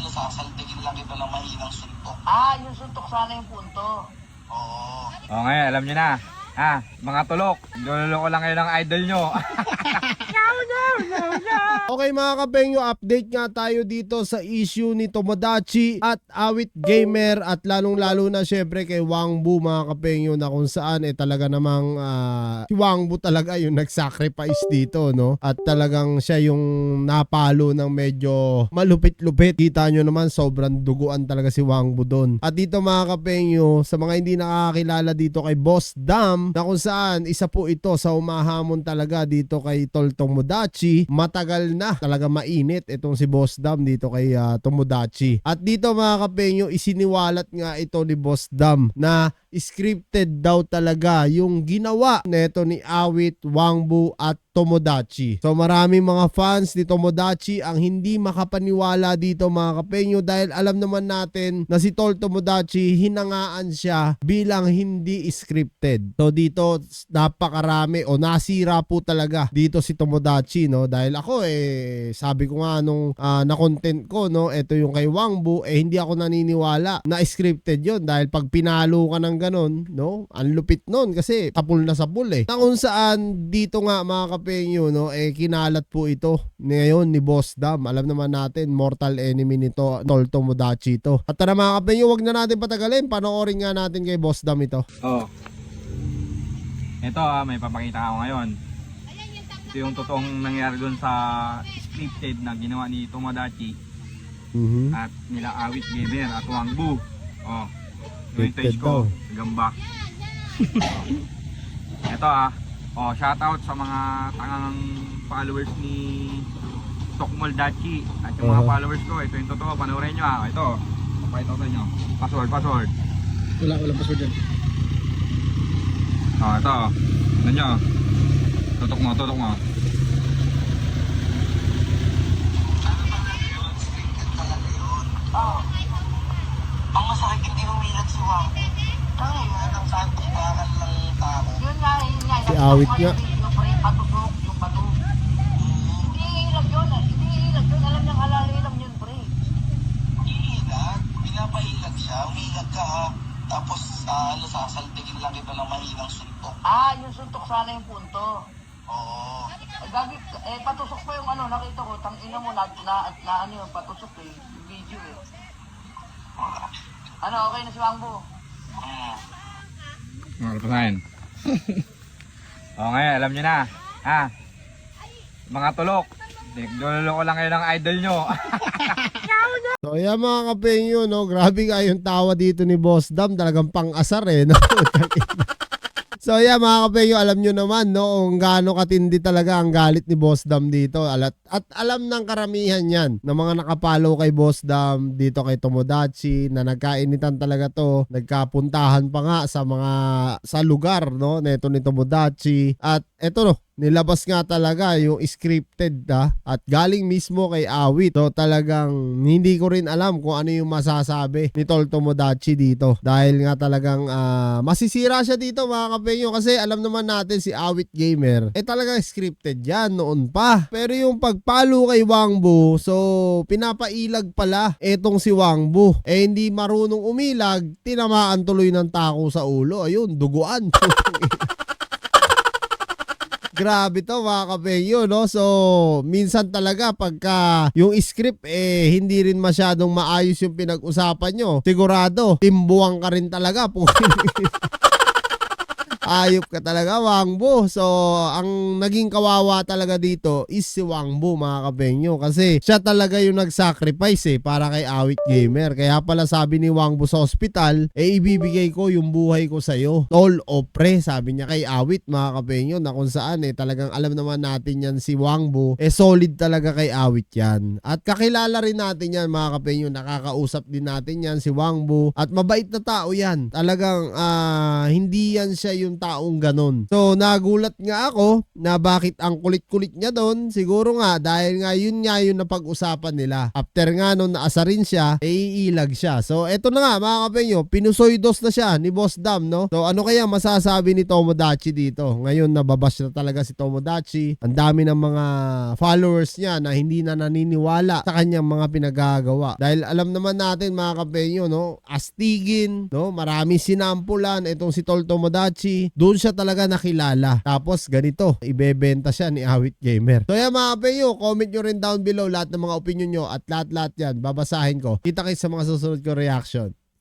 sasaltigin lang kita ng mahinang suntok. Yung suntok sana yung punto. Oo. O ngayon, alam nyo na. Mga tulok, niloloko lang kayo ng idol nyo. Okay mga kapengyo, update nga tayo dito sa issue ni Tomodachi at Awit Gamer at lalong-lalo na syempre kay Wangbu mga kapengyo, na kung saan talaga namang si Wangbu talaga yung nag-sacrifice dito, no? At talagang siya yung napalo ng medyo malupit-lupit. Kita nyo naman, sobrang duguan talaga si Wangbu doon. At dito mga kapengyo, sa mga hindi nakakakilala dito kay Boss Dam, na kung saan isa po ito sa umahamon talaga dito kay Tol Tomodachi. Matagal na talaga mainit itong si Boss Dam dito kay Tomodachi. At dito mga kapengyo, isiniwalat nga ito ni Boss Dam na scripted daw talaga yung ginawa neto ni Awit, Wangbu at Tomodachi. So maraming mga fans ni Tomodachi ang hindi makapaniwala dito mga kapengyo, dahil alam naman natin na si Tol Tomodachi hinangaan siya bilang hindi scripted. So dito napakarami o nasira po talaga dito si Tomodachi, no? Dahil ako sabi ko nga nung na-content ko, no, ito yung kay Wangbu, hindi ako naniniwala na scripted yon, dahil pag pinalo ka ng ganon, no, ang lupit nun kasi sapul na sapul na kung saan dito nga mga kapengyo, no, kinalat po ito ngayon ni Boss Dam. Alam naman natin, mortal enemy nito Tol Tomodachi ito. At tara mga kapengyo, wag na natin patagalin, panoorin nga natin kay Boss Dam ito. Ito may papakita ako ngayon. Ito yung totoong nangyari dun sa scripted na ginawa ni Tomodachi at nila Awit Gamer at Wangbu. Yung stage ko, gamba. Ito shoutout sa mga tangang followers ni Tokmoldachi at yung mga followers ko. Ito yung totoo, panoorin nyo ito, papakita ko sa inyo. Password. Walang password dyan. Ito, ano nyo? Tutok mo. Ang masakit hindi humilag si Wangbu. Yun ang santubakan ng tao. Yun nga. Si Awit nga. Yung patubok, yung patubok. Hindi ilag yun. Alam niyang halalilang yun, pre. Iilag, pinapailag siya, umilag ka ha. Tapos sasaltigin lang kita ng mahinang suntok. Yung suntok sana yung punto. Oo. Patusok pa yung nakita ko, tangina mo na yung patusok yung video okay na si Wangbu? Pasahin. Ngayon, alam nyo na. Mga tulok, niloloko lang kayo ng idol nyo. So ayan mga kapengyo, no, grabe nga yung tawa dito ni Boss Dam, talagang pang-asar no? So yeah mga kapengyo, alam nyo naman, no, kung gaano katindi talaga ang galit ni Boss Dam dito. At alam ng karamihan yan na mga nakapalo kay Boss Dam dito kay Tomodachi, na nagkainitan talaga to. Nagkapuntahan pa nga sa lugar, no, neto ni Tomodachi. At eto, no, nilabas nga talaga yung scripted at galing mismo kay Awit. So talagang hindi ko rin alam kung ano yung masasabi ni Tol Tomodachi dito, dahil nga talagang masisira siya dito mga kapengyo, kasi alam naman natin si Awit Gamer talagang scripted yan noon pa. Pero yung pagpalo kay Wangbu, so pinapailag pala etong si Wangbu, hindi marunong umilag, tinamaan tuloy ng tako sa ulo, ayun, duguan. Grabe to mga kapengyo, no? So, minsan talaga pagka yung script hindi rin masyadong maayos yung pinag-usapan nyo, sigurado, timbuang ka rin talaga. Ayop ka talaga, Wangbu. So, ang naging kawawa talaga dito is si Wangbu mga kapengyo, kasi siya talaga yung nag-sacrifice para kay Awit Gamer. Kaya pala sabi ni Wangbu sa hospital, ibibigay ko yung buhay ko sa'yo, tol o pre, sabi niya kay Awit mga kapengyo, na kung saan talagang alam naman natin yan si Wangbu, solid talaga kay Awit yan. At kakilala rin natin yan mga kapengyo, nakakausap din natin yan si Wangbu, at mabait na tao yan. Talagang hindi yan siya yung taong ganun. So nagulat nga ako na bakit ang kulit-kulit niya doon. Siguro nga dahil nga yun napag-usapan nila. After nga nung naasarin siya, iilag siya. So eto na nga mga kapenyo, pinusoydos na siya ni Boss Dam, no? So ano kaya masasabi ni Tomodachi dito? Ngayon nababash na talaga si Tomodachi. Ang dami ng mga followers niya na hindi na naniniwala sa kanyang mga pinagagawa. Dahil alam naman natin mga kapenyo, no? Astigin, no? Marami sinampulan itong si Tol Tomodachi. Doon siya talaga nakilala. Tapos ganito, ibebenta siya ni Awit Gamer. So yan mga kapenyo, comment nyo rin down below lahat ng mga opinion nyo at lahat-lahat yan babasahin ko. Kita kayo sa mga susunod ko reaction.